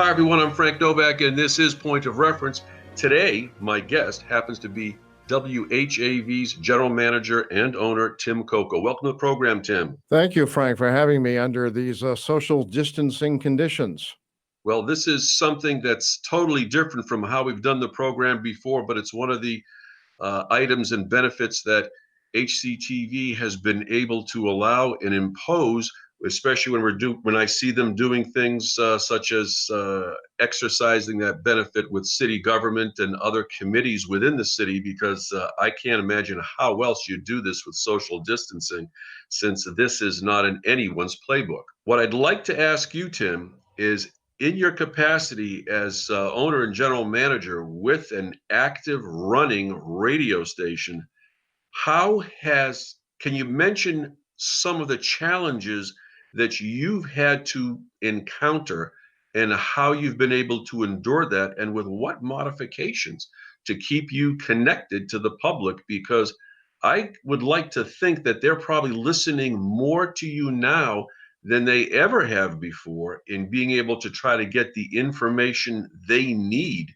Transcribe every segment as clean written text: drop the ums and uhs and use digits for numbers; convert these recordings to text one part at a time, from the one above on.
Hi, everyone. I'm Frank Novak, and this is Point of Reference. Today, my guest happens to be WHAV's general manager and owner, Tim Coco. Welcome to the program, Tim. Thank you, Frank, for having me under these social distancing conditions. Well, this is something that's totally different from how we've done the program before, but it's one of the items and benefits that HCTV has been able to allow and impose, especially when I see them doing things such as exercising that benefit with city government and other committees within the city, because I can't imagine how else you do this with social distancing, since this is not in anyone's playbook. What I'd like to ask you, Tim, is in your capacity as owner and general manager with an active running radio station, can you mention some of the challenges that you've had to encounter and how you've been able to endure that, and with what modifications to keep you connected to the public? Because I would like to think that they're probably listening more to you now than they ever have before in being able to try to get the information they need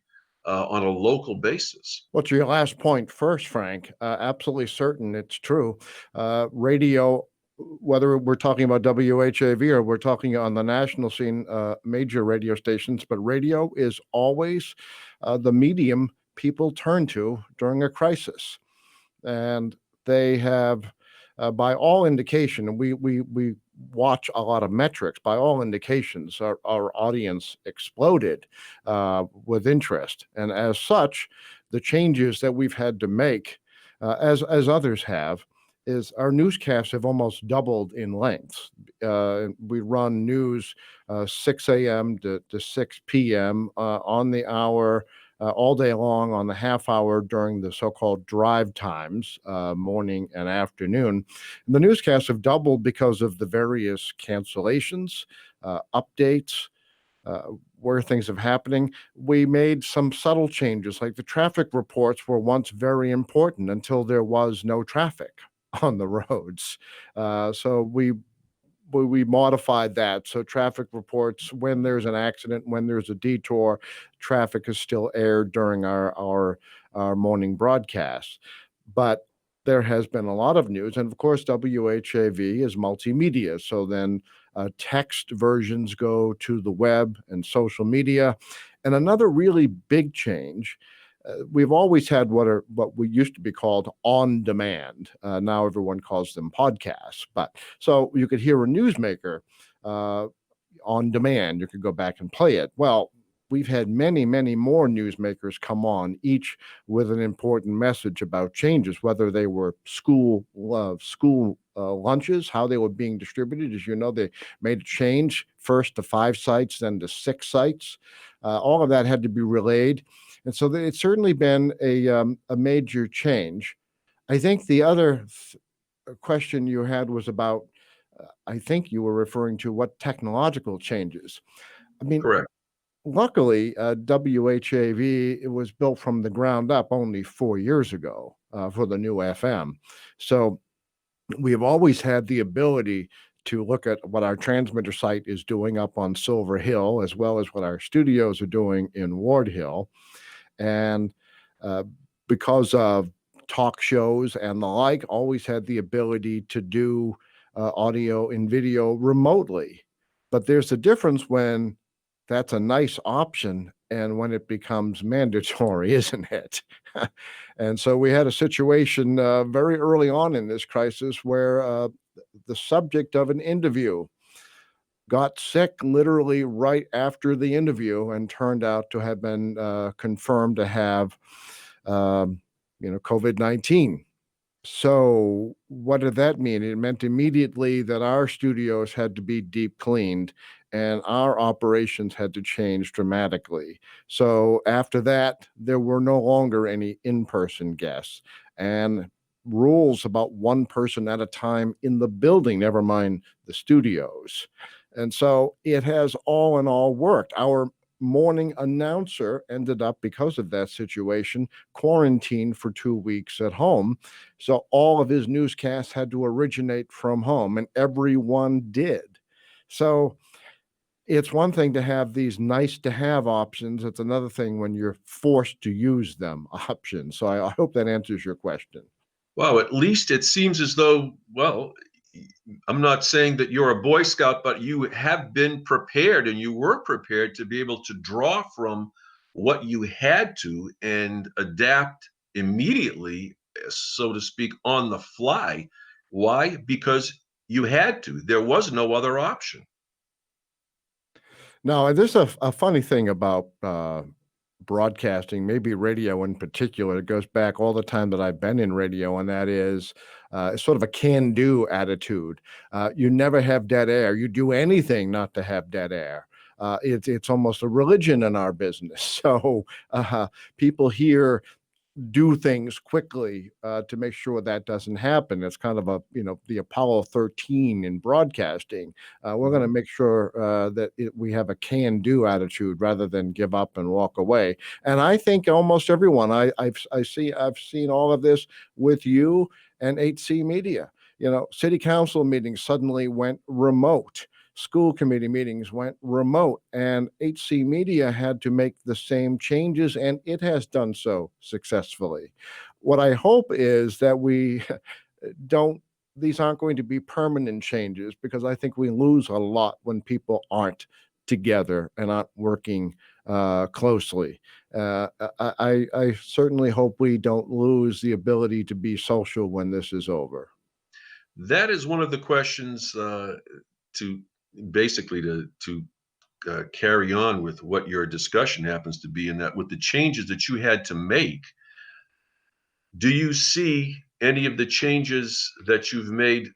on a local basis. Well, to your last point first, Frank, absolutely certain it's true. Radio, whether we're talking about WHAV or we're talking on the national scene, major radio stations, but radio is always the medium people turn to during a crisis. And they have, by all indication, and we watch a lot of metrics. By all indications, our audience exploded with interest, and as such, the changes that we've had to make, as others have, is our newscasts have almost doubled in length. We run news 6 a.m. to 6 p.m. On the hour, all day long, on the half hour during the so-called drive times, morning and afternoon. And the newscasts have doubled because of the various cancellations, updates, where things are happening. We made some subtle changes, like the traffic reports were once very important until there was no traffic on the roads. So we modified that. So traffic reports, when there's an accident, when there's a detour, traffic is still aired during our morning broadcasts. But there has been a lot of news. And of course, WHAV is multimedia. So then text versions go to the web and social media. And another really big change, we've always had what we used to be called on demand. Now everyone calls them podcasts. But so you could hear a newsmaker on demand. You could go back and play it. Well, we've had many, many more newsmakers come on, each with an important message about changes, whether they were school lunches, how they were being distributed. As you know, they made a change first to 5 sites, then to 6 sites. All of that had to be relayed. And so it's certainly been a major change. I think the other question you had was about, I think you were referring to what technological changes. I mean, Correct. Luckily, WHAV, it was built from the ground up only 4 years ago for the new FM. So we have always had the ability to look at what our transmitter site is doing up on Silver Hill, as well as what our studios are doing in Ward Hill. And because of talk shows and the like, always had the ability to do audio and video remotely. But there's a difference when that's a nice option and when it becomes mandatory, isn't it? And so we had a situation very early on in this crisis where the subject of an interview got sick literally right after the interview and turned out to have been confirmed to have COVID-19. So what did that mean? It meant immediately that our studios had to be deep cleaned and our operations had to change dramatically. So after that, there were no longer any in-person guests, and rules about one person at a time in the building, never mind the studios. And so it has all in all worked. Our morning announcer ended up, because of that situation, quarantined for 2 weeks at home. So all of his newscasts had to originate from home, and everyone did. So It's one thing to have these nice to have options. It's another thing when you're forced to use them options. So I hope that answers your question. Wow, at least it seems as though, well, I'm not saying that you're a Boy Scout, but you have been prepared and you were prepared to be able to draw from what you had to and adapt immediately, so to speak, on the fly. Why? Because you had to. There was no other option. Now, there's a funny thing about broadcasting, maybe radio in particular. It goes back all the time that I've been in radio, and that is sort of a can-do attitude. You never have dead air. You do anything not to have dead air. It's almost a religion in our business. So people here do things quickly to make sure that doesn't happen. It's kind of the Apollo 13 in broadcasting. We're going to make sure that we have a can-do attitude rather than give up and walk away. And I think almost everyone, I've seen all of this with you and HC Media. City council meetings suddenly went remote. School committee meetings went remote, and HC Media had to make the same changes, and it has done so successfully. What I hope is that we don't, these aren't going to be permanent changes, because I think we lose a lot when people aren't together and aren't working closely. I certainly hope we don't lose the ability to be social when this is over. That is one of the questions to basically to carry on with what your discussion happens to be, in that with the changes that you had to make, do you see any of the changes that you've made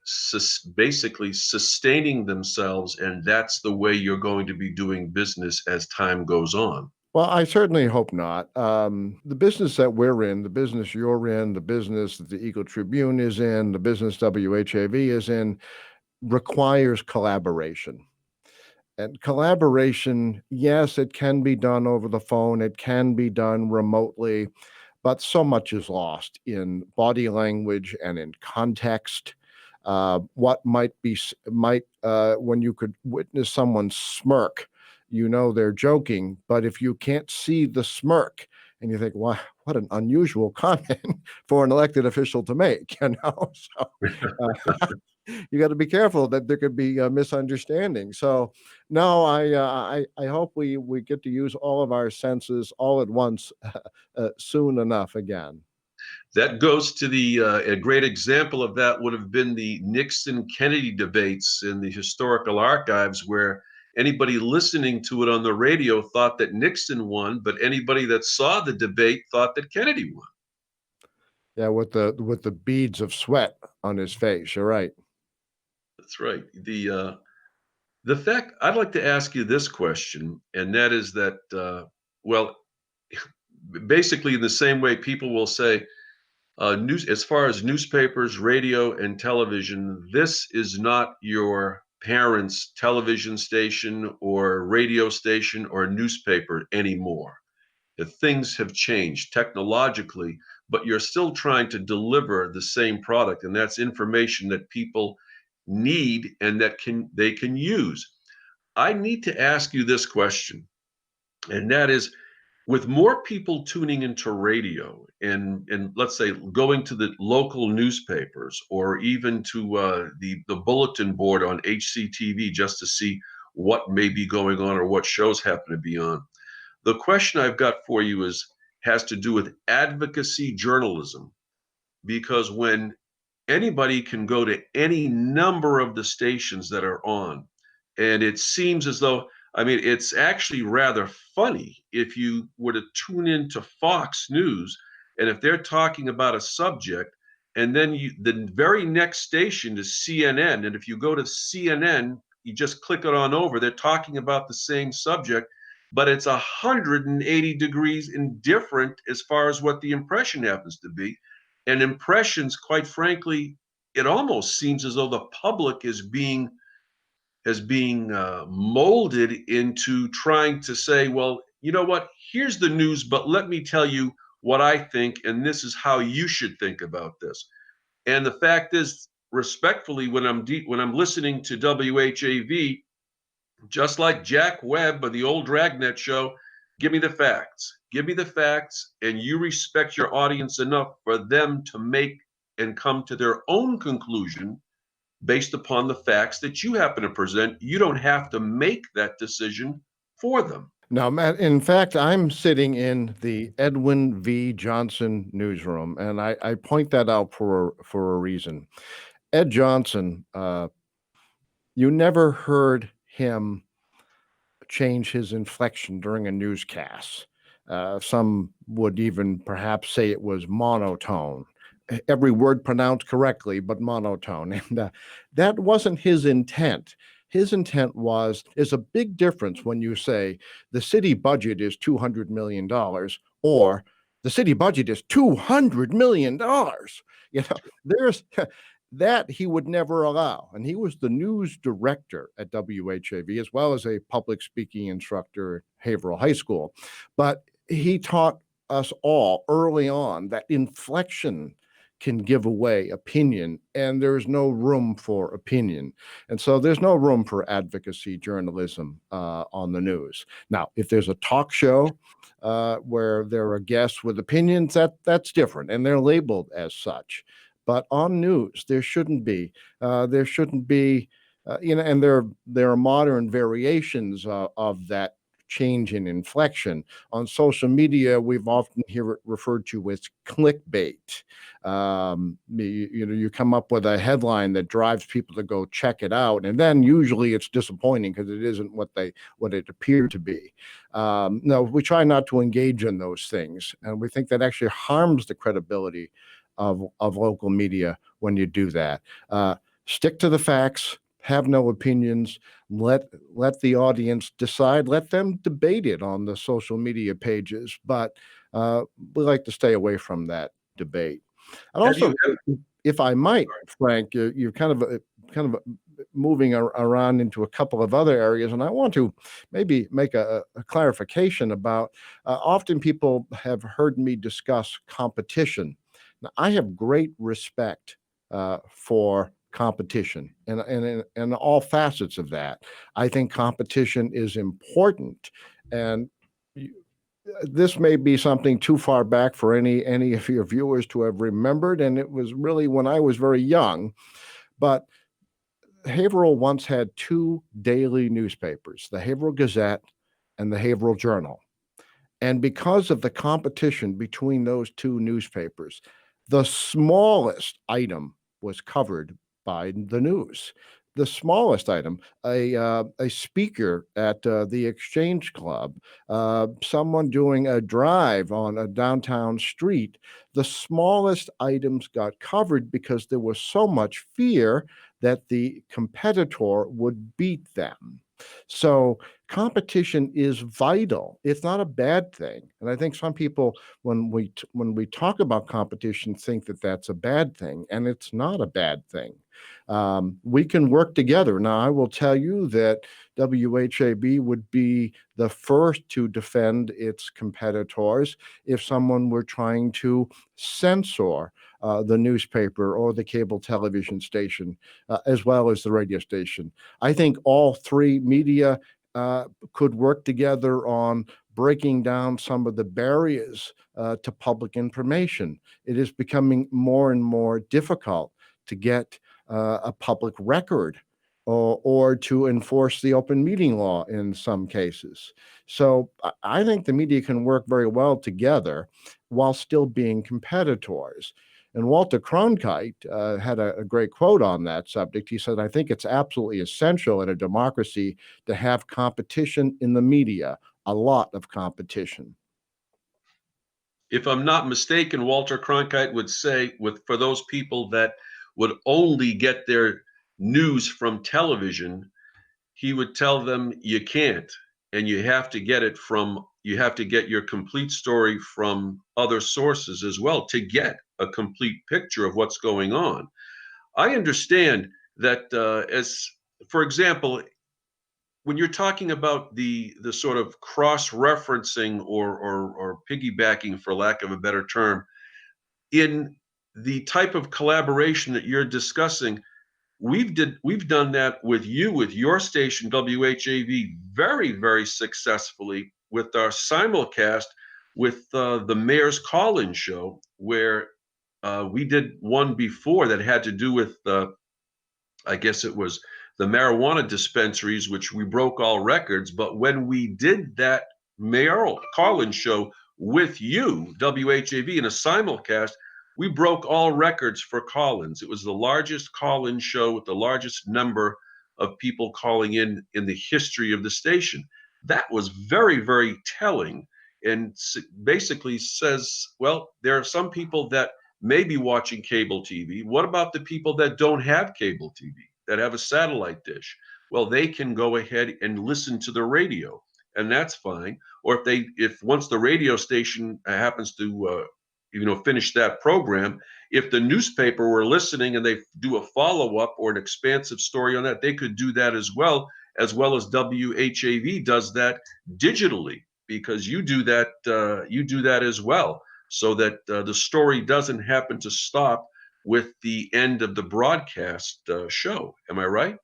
basically sustaining themselves, and that's the way you're going to be doing business as time goes on? Well, I certainly hope not. The business that we're in, the business you're in, the business that the Eagle Tribune is in, the business WHAV is in, requires collaboration. And collaboration, yes, it can be done over the phone, it can be done remotely, but so much is lost in body language and in context. What when you could witness someone smirk, they're joking, but if you can't see the smirk and you think, wow, what an unusual comment for an elected official to make, So you got to be careful that there could be a misunderstanding. So, no, I hope we get to use all of our senses all at once soon enough again. That goes to a great example of that would have been the Nixon Kennedy debates in the historical archives, where anybody listening to it on the radio thought that Nixon won, but anybody that saw the debate thought that Kennedy won. Yeah, with the beads of sweat on his face. You're right. That's right. The fact, I'd like to ask you this question, and that is that, well, basically in the same way people will say, as far as newspapers, radio, and television, this is not your parents' television station or radio station or newspaper anymore. That things have changed technologically, but you're still trying to deliver the same product, and that's information that people need and that they can use. I need to ask you this question, and that is, with more people tuning into radio and let's say going to the local newspapers or even to the bulletin board on HCTV just to see what may be going on or what shows happen to be on. The question I've got for you has to do with advocacy journalism, because when anybody can go to any number of the stations that are on, and it seems as though, I mean, it's actually rather funny if you were to tune into Fox News, and if they're talking about a subject, and then the very next station is CNN, and if you go to CNN, you just click it on over, they're talking about the same subject, but it's 180 degrees indifferent as far as what the impression happens to be. And impressions, quite frankly, it almost seems as though the public is being molded into trying to say, well, you know what? Here's the news, but let me tell you what I think, and this is how you should think about this. And the fact is, respectfully, when I'm listening to WHAV, Just like Jack Webb of the old Dragnet show, give me the facts. Give me the facts, and you respect your audience enough for them to make and come to their own conclusion based upon the facts that you happen to present. You don't have to make that decision for them. Now, Matt, in fact, I'm sitting in the Edwin V. Johnson newsroom, and I point that out for a reason. Ed Johnson, you never heard him change his inflection during a newscast. Some would even perhaps say it was monotone. Every word pronounced correctly, but monotone. And that wasn't his intent. His intent is a big difference when you say the city budget is $200 million or the city budget is $200 million. There's that he would never allow. And he was the news director at WHAV, as well as a public speaking instructor at Haverhill High School. But he taught us all early on that inflection can give away opinion, and there's no room for opinion. And so there's no room for advocacy journalism on the news. Now, if there's a talk show where there are guests with opinions, that's different, and they're labeled as such. But on news, there shouldn't be. There shouldn't be, and there are modern variations of that change in inflection. On social media, we've often hear it referred to as clickbait. You come up with a headline that drives people to go check it out, and then usually it's disappointing because it isn't what it appeared to be. No, we try not to engage in those things, and we think that actually harms the credibility of local media when you do that. Stick to the facts, have no opinions, let the audience decide, let them debate it on the social media pages, but we like to stay away from that debate. And also, if I might, Frank, you're kind of moving around into a couple of other areas, and I want to maybe make a clarification about often people have heard me discuss competition. Now, I have great respect for competition and all facets of that. I think competition is important, and this may be something too far back for any of your viewers to have remembered, and it was really when I was very young. But Haverhill once had two daily newspapers, the Haverhill Gazette and the Haverhill Journal. And because of the competition between those two newspapers, the smallest item was covered by the news. The smallest item, a speaker at the Exchange Club, someone doing a drive on a downtown street, the smallest items got covered because there was so much fear that the competitor would beat them. So competition is vital. It's not a bad thing. And I think some people, when we talk about competition, think that that's a bad thing, and it's not a bad thing. We can work together. Now, I will tell you that WHAB would be the first to defend its competitors if someone were trying to censor the newspaper or the cable television station, as well as the radio station. I think all three media could work together on breaking down some of the barriers to public information. It is becoming more and more difficult to get a public record or to enforce the open meeting law in some cases. So I think the media can work very well together while still being competitors. And Walter Cronkite had a great quote on that subject. He said, I think it's absolutely essential in a democracy to have competition in the media, a lot of competition. If I'm not mistaken, Walter Cronkite would say, for those people that would only get their news from television, he would tell them you can't, and you have to get your complete story from other sources as well to get a complete picture of what's going on. I understand that, for example, when you're talking about the sort of cross-referencing or piggybacking, for lack of a better term, in the type of collaboration that you're discussing, we've done that with you, with your station WHAV, very, very successfully with our simulcast with the mayor's call-in show, where we did one before that had to do with I guess it was the marijuana dispensaries, which we broke all records. But when we did that mayoral call-in show with you, WHAV, in a simulcast, we broke all records for call-ins. It was the largest call-in show with the largest number of people calling in the history of the station. That was very, very telling, and basically says, well, there are some people that may be watching cable TV. What about the people that don't have cable TV, that have a satellite dish? Well, they can go ahead and listen to the radio, and that's fine. Or if once the radio station happens to, finish that program, if the newspaper were listening and they do a follow-up or an expansive story on that, they could do that as well as WHAV does that digitally, because you do that as well, so that the story doesn't happen to stop with the end of the broadcast show. Am I right?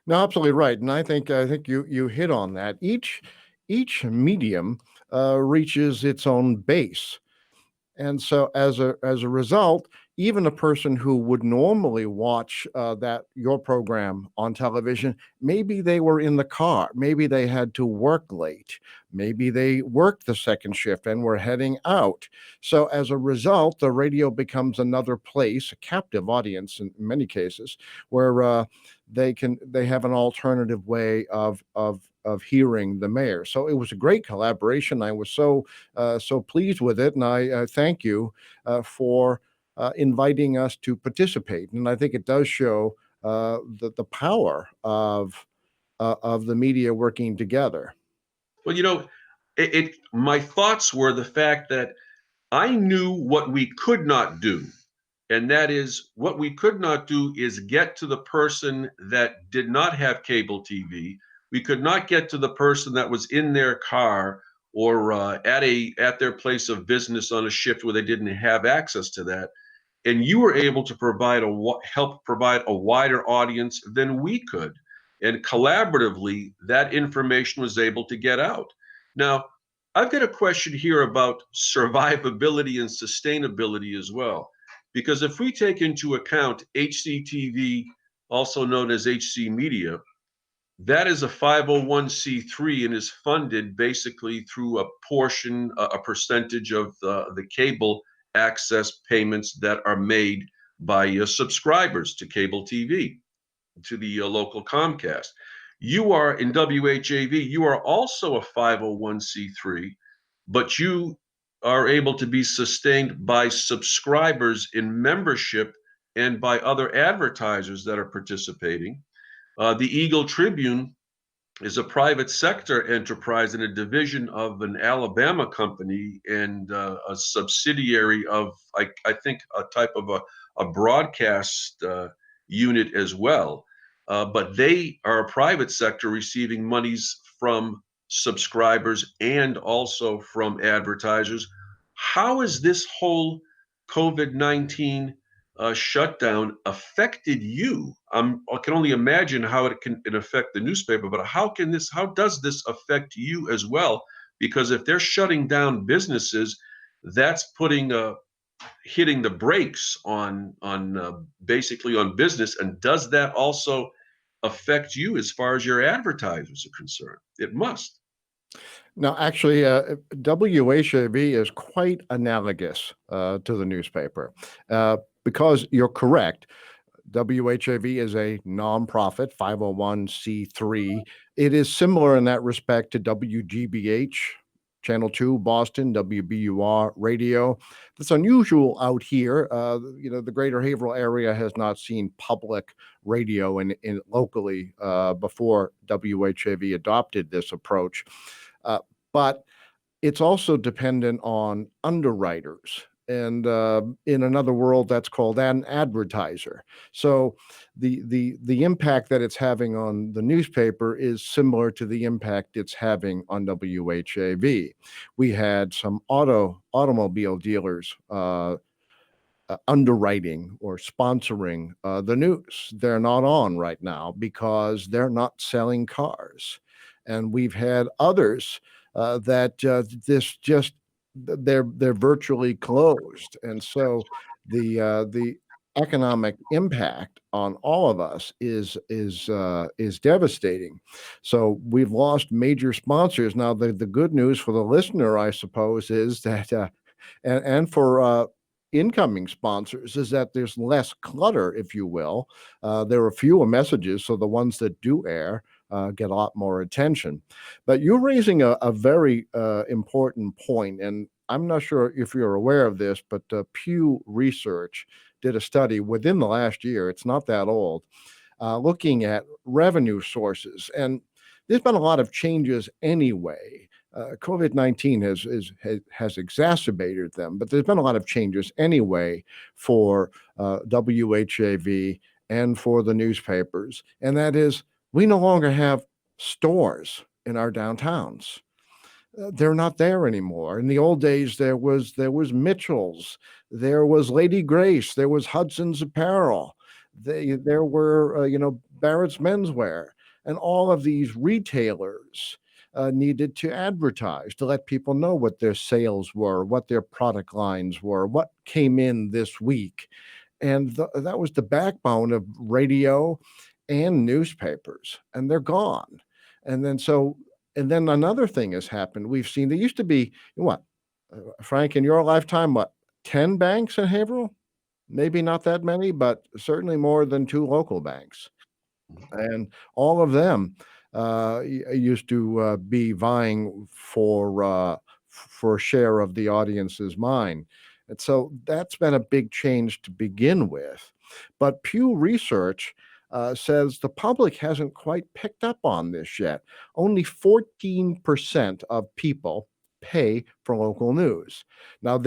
No, absolutely right, and I think you hit on that. Each medium reaches its own base. And so as a result, even a person who would normally watch that your program on television, maybe they were in the car, maybe they had to work late, maybe they worked the second shift and were heading out. So as a result, the radio becomes another place, a captive audience in many cases, where they have an alternative way of hearing the mayor. So it was a great collaboration. I was so pleased with it, and I thank you for inviting us to participate. And I think it does show the power of the media working together. Well, my thoughts were the fact that I knew what we could not do. And that is, what we could not do is get to the person that did not have cable TV. We could not get to the person that was in their car or at their place of business on a shift where they didn't have access to that. And you were able to help provide a wider audience than we could. And collaboratively, that information was able to get out. Now, I've got a question here about survivability and sustainability as well. Because if we take into account HCTV, also known as HC Media, that is a 501c3 and is funded basically through a percentage of the cable access payments that are made by subscribers to cable TV, to the local Comcast. You are in WHAV, you are also a 501c3, but you are able to be sustained by subscribers in membership and by other advertisers that are participating. The Eagle Tribune is a private sector enterprise and a division of an Alabama company and a subsidiary of, I think, a type of a broadcast unit as well. But they are a private sector receiving monies from subscribers and also from advertisers. How has this whole COVID-19 shutdown affected you? I can only imagine how it can affect the newspaper, but how does this affect you as well? Because if they're shutting down businesses, that's hitting the brakes on basically on business. And does that also affect you as far as your advertisers are concerned? It must. Now, actually, WHAV is quite analogous to the newspaper because you're correct. WHAV is a nonprofit 501c3. It is similar in that respect to WGBH, Channel 2, Boston, WBUR radio. That's unusual out here. The greater Haverhill area has not seen public radio in locally before WHAV adopted this approach. But it's also dependent on underwriters. And in another world, that's called an advertiser. So the impact that it's having on the newspaper is similar to the impact it's having on WHAV. We had some automobile dealers underwriting or sponsoring the news. They're not on right now because they're not selling cars. And we've had others that this just they're virtually closed. And so the economic impact on all of us is devastating. So we've lost major sponsors. Now the good news for the listener, I suppose, is that and for incoming sponsors is that there's less clutter, if you will. There are fewer messages, so the ones that do air get a lot more attention. But you're raising a very important point, and I'm not sure if you're aware of this, but Pew Research did a study within the last year. It's not that old, looking at revenue sources. And there's been a lot of changes anyway. COVID-19 has exacerbated them, but there's been a lot of changes anyway for WHAV and for the newspapers. And that is, we no longer have stores in our downtowns. They're not there anymore. In the old days, there was Mitchell's, there was Lady Grace, there was Hudson's Apparel, there were Barrett's Menswear, and all of these retailers needed to advertise to let people know what their sales were, what their product lines were, what came in this week, and that was the backbone of radio and newspapers, and they're gone. And then so and then another thing has happened. We've seen there used to be what, Frank, in your lifetime, what, 10 banks in Haverhill? Maybe not that many, but certainly more than two local banks. And all of them used to be vying for a share of the audience's mind. And so that's been a big change to begin with. But Pew Research says the public hasn't quite picked up on this yet. Only 14% of people pay for local news. Now,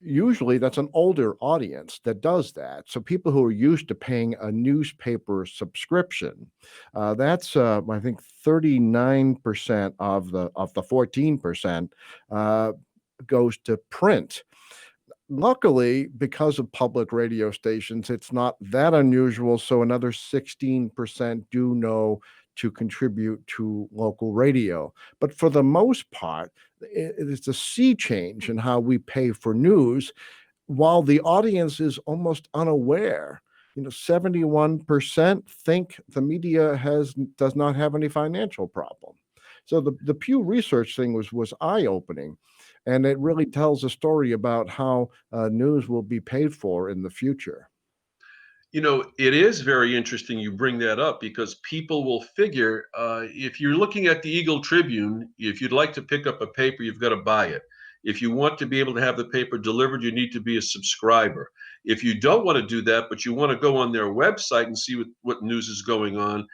usually that's an older audience that does that. So people who are used to paying a newspaper subscription, that's I think 39% of the 14% goes to print. Luckily, because of public radio stations, it's not that unusual. So another 16% do know to contribute to local radio. But for the most part, it's a sea change in how we pay for news, while the audience is almost unaware. 71% think the media does not have any financial problem. So the Pew Research thing was eye-opening, and it really tells a story about how news will be paid for in the future. It is very interesting you bring that up because people will figure if you're looking at the Eagle Tribune, if you'd like to pick up a paper, you've got to buy it. If you want to be able to have the paper delivered, you need to be a subscriber. If you don't want to do that, but you want to go on their website and see what news is going on,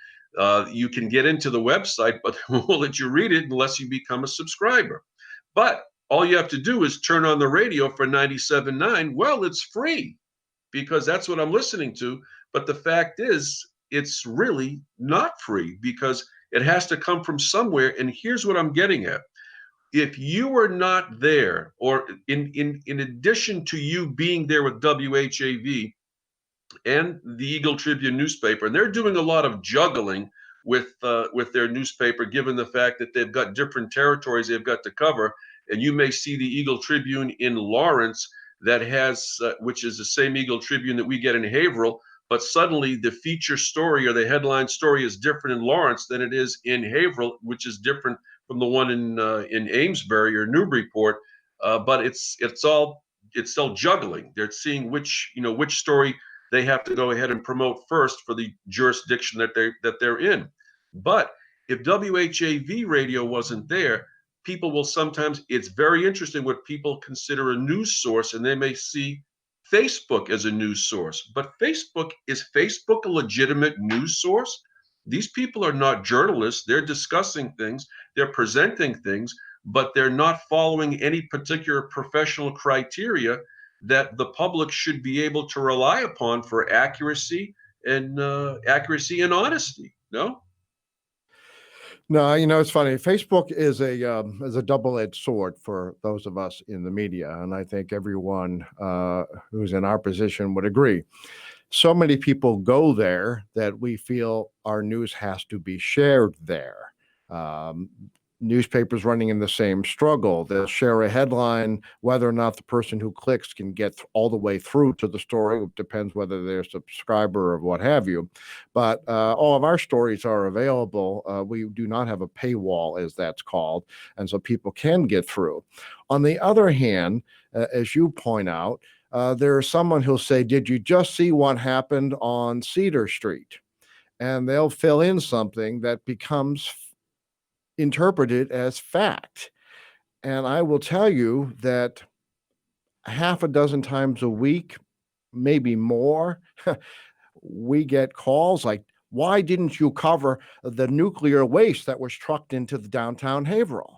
you can get into the website, but they won't let you read it unless you become a subscriber. But all you have to do is turn on the radio for 97.9. Well, it's free because that's what I'm listening to. But the fact is, it's really not free because it has to come from somewhere. And here's what I'm getting at. If you are not there, or in addition to you being there with WHAV and the Eagle Tribune newspaper, and they're doing a lot of juggling with their newspaper, given the fact that they've got different territories they've got to cover. And you may see the Eagle Tribune in Lawrence that has, which is the same Eagle Tribune that we get in Haverhill, but suddenly the feature story or the headline story is different in Lawrence than it is in Haverhill, which is different from the one in Amesbury or Newburyport. But it's still juggling. They're seeing which story they have to go ahead and promote first for the jurisdiction that they're in. But if WHAV radio wasn't there, people will sometimes, it's very interesting what people consider a news source, and they may see Facebook as a news source. But is Facebook a legitimate news source? These people are not journalists. They're discussing things, they're presenting things, but they're not following any particular professional criteria that the public should be able to rely upon for accuracy and honesty. No? No, it's funny. Facebook is a double-edged sword for those of us in the media, and I think everyone who's in our position would agree. So many people go there that we feel our news has to be shared there. Um, Newspapers running in the same struggle. They'll share a headline, whether or not the person who clicks can get all the way through to the story. It depends whether they're a subscriber or what have you. But all of our stories are available. We do not have a paywall, as that's called, and so people can get through. On the other hand, as you point out, there's someone who'll say, "Did you just see what happened on Cedar Street?" And they'll fill in something that becomes interpreted as fact. And I will tell you that half a dozen times a week, maybe more, we get calls like, "Why didn't you cover the nuclear waste that was trucked into the downtown Haverhill?"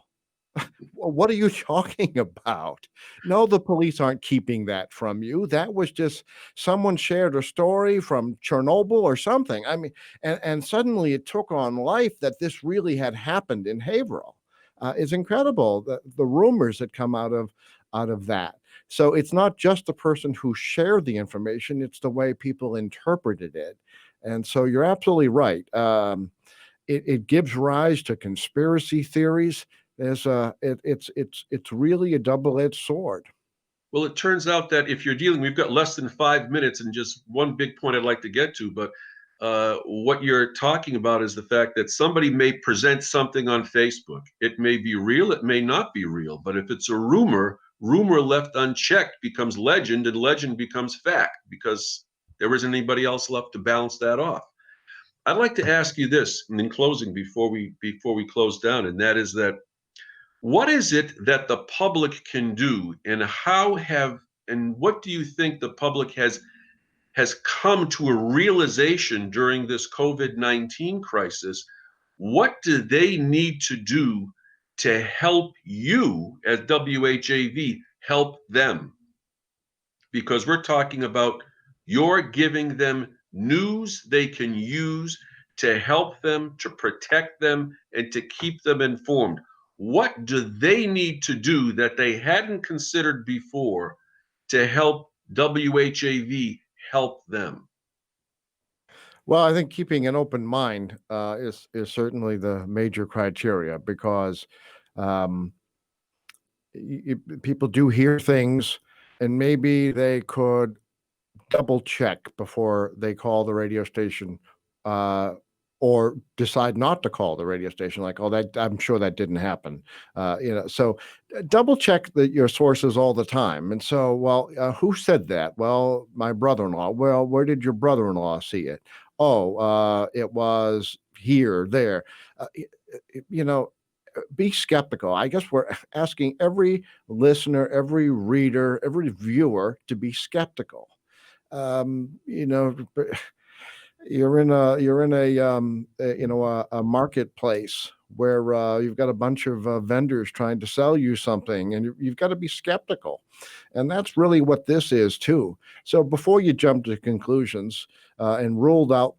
Well, what are you talking about? No, the police aren't keeping that from you. That was just someone shared a story from Chernobyl or something. I mean, and suddenly it took on life that this really had happened in Haverhill. It's incredible the rumors that come out of that. So it's not just the person who shared the information; it's the way people interpreted it. And so you're absolutely right. It gives rise to conspiracy theories. It's really a double-edged sword. Well, it turns out that if you're dealing, we've got less than 5 minutes, and just one big point I'd like to get to. But what you're talking about is the fact that somebody may present something on Facebook. It may be real, it may not be real. But if it's a rumor, rumor left unchecked becomes legend, and legend becomes fact because there isn't anybody else left to balance that off. I'd like to ask you this in closing before we close down, and that is that what is it that the public can do, and what do you think the public has come to a realization during this COVID-19 crisis? What do they need to do to help you as WHAV help them? Because we're talking about you're giving them news they can use to help them, to protect them, and to keep them informed. What do they need to do that they hadn't considered before to help WHAV help them? Well, I think keeping an open mind is certainly the major criteria because um, people do hear things, and maybe they could double check before they call the radio station, uh, or decide not to call the radio station. Like, oh, that I'm sure that didn't happen. So double check your sources all the time. And so, well, who said that? Well, my brother-in-law. Well, where did your brother-in-law see it? Oh, it was here, there. Uh, y- you know, be skeptical. I guess we're asking every listener, every reader, every viewer to be skeptical. You know, you're in a marketplace where you've got a bunch of vendors trying to sell you something, and you've got to be skeptical, and that's really what this is too. So before you jump to conclusions and rule out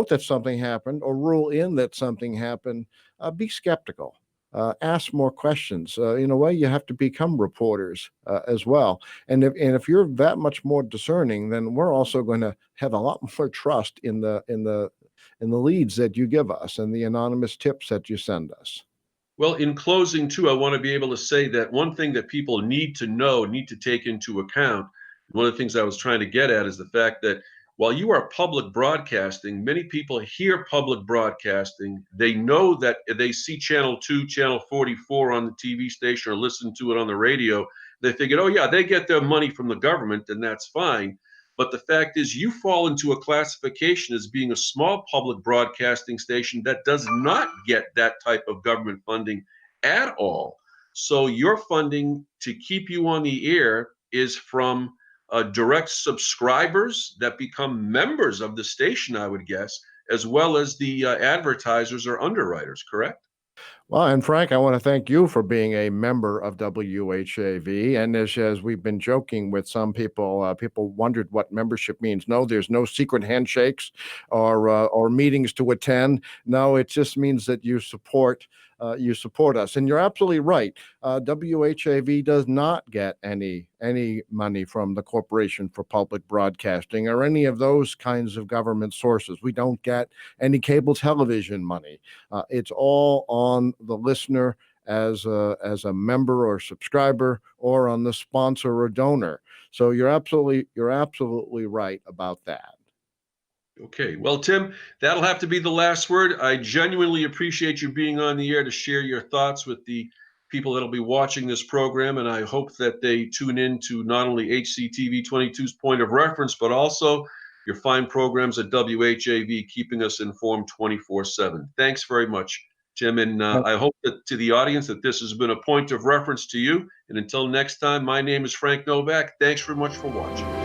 that something happened or rule in that something happened, be skeptical. Ask more questions. In a way, you have to become reporters as well. And if you're that much more discerning, then we're also going to have a lot more trust in the leads that you give us and the anonymous tips that you send us. Well, in closing, too, I want to be able to say that one thing that people need to know, need to take into account, one of the things I was trying to get at is the fact that while you are public broadcasting, many people hear public broadcasting. They know that they see Channel 2, Channel 44 on the TV station or listen to it on the radio. They figure, oh, yeah, they get their money from the government, and that's fine. But the fact is, you fall into a classification as being a small public broadcasting station that does not get that type of government funding at all. So your funding to keep you on the air is from direct subscribers that become members of the station, I would guess, as well as the advertisers or underwriters, correct? Well, and Frank, I want to thank you for being a member of WHAV. And as we've been joking with some people, people wondered what membership means. No, there's no secret handshakes or meetings to attend. No, it just means that you support us. And you're absolutely right. WHAV does not get any money from the Corporation for Public Broadcasting or any of those kinds of government sources. We don't get any cable television money. It's all on the listener as a member or subscriber, or on the sponsor or donor. So you're absolutely right about that. Okay, well, Tim, that'll have to be the last word. I genuinely appreciate you being on the air to share your thoughts with the people that'll be watching this program, and I hope that they tune in to not only HCTV 22's point of reference, but also your fine programs at WHAV, keeping us informed 24/7. Thanks very much, Tim, and I hope that to the audience that this has been a point of reference to you. And until next time, my name is Frank Novak. Thanks very much for watching.